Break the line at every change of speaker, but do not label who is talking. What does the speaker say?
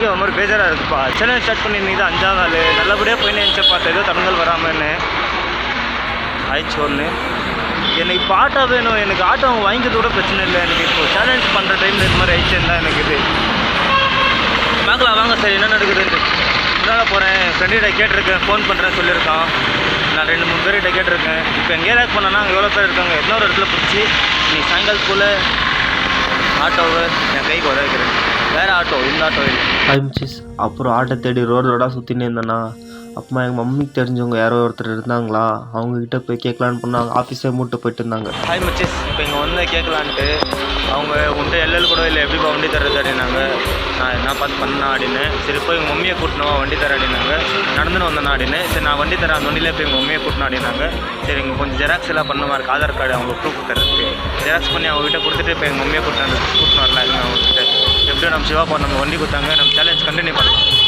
ஒரு மாதிரி பேஜராக இருக்குப்பா. சேனல் ஸ்டார்ட் பண்ணி நீ தான் 5ஆம் நாள் நல்லபடியாக போய் நினச்ச பார்த்தா ஏதோ தடங்கள் வராமன்னு ஆயிடுச்சு ஒன்று. எனக்கு இப்போ ஆட்டோ வேணும். எனக்கு ஆட்டோ அவங்க வாங்கிக்கிறது கூட பிரச்சனை இல்லை. எனக்கு இப்போ சேலஞ்ச் பண்ணுற டைமில் இது மாதிரி ஆயிடுச்சுன்னு தான் எனக்கு இது. பார்க்கலாம் வாங்க சார் என்ன நடக்குதுன்ட்டு. இதனால் போகிறேன். ஃப்ரெண்டுகிட்ட கேட்டிருக்கேன், ஃபோன் பண்ணுறேன்னு சொல்லியிருக்கான். நான் 2-3 பேர்கிட்ட கேட்டிருக்கேன். இப்போ எங்கே ரேக் பண்ணேன்னா அங்கே எவ்வளோ பேர் இருக்காங்க. இன்னொரு இடத்துல பிடிச்சி நீ சாயங்காலத்துக்குள்ள ஆட்டோவை என் கைக்கு வர வைக்கிறேன். வேறு ஆட்டோ இந்த ஆட்டோ இல்லை ஆரம்பிச்சிஸ். அப்புறம் ஆட்டோ தேடி ரோடோடாக சுற்றினே இருந்தேன்னா அப்புறமா எங்கள் மம்மிக்கு தெரிஞ்சவங்க யாரோ ஒருத்தர் இருந்தாங்களா, அவங்கக்கிட்ட போய் கேட்கலான்னு பண்ணாங்க. ஆஃபீஸே மூட்டு போயிட்டு இருந்தாங்க. ஹாய் மச்சஸ், இப்போ இங்கே வந்து கேட்கலான்ட்டு அவங்க உன்ட்ட எல்எல் கூட இல்லை, எப்படிப்பா வண்டி தர்றது அப்படின்னாங்க. நான் என்ன பார்த்து பண்ணா அப்படின்னு. சரி போய் எங்கள் மம்மியை கூட்டினவா வண்டி தரேன் அப்படின்னாங்க. நடந்துன்னு வந்தேன் அப்படின்னு. சரி நான் வண்டி தரேன், அந்த வண்டியில் போய் எங்கள் மம்மியை கூட்டினேன் அப்படின்னாங்க. சரி இங்கே கொஞ்சம் ஜெராக்ஸ் எல்லாம் பண்ண மாதிரி ஆதார் கார்டு அவங்க ப்ரூஃப் தரதுக்கு ஜெராக்ஸ் பண்ணி அவங்ககிட்ட கொடுத்துட்டு இப்போ எங்கள் மம்மியை கூட்டினு வரல அவங்ககிட்ட. எப்படியோ நம்ம சிவா நம்ம வண்டி கொடுத்தாங்க. நம்ம சேலஞ்ச் கண்டினியூ பண்ணலாம்.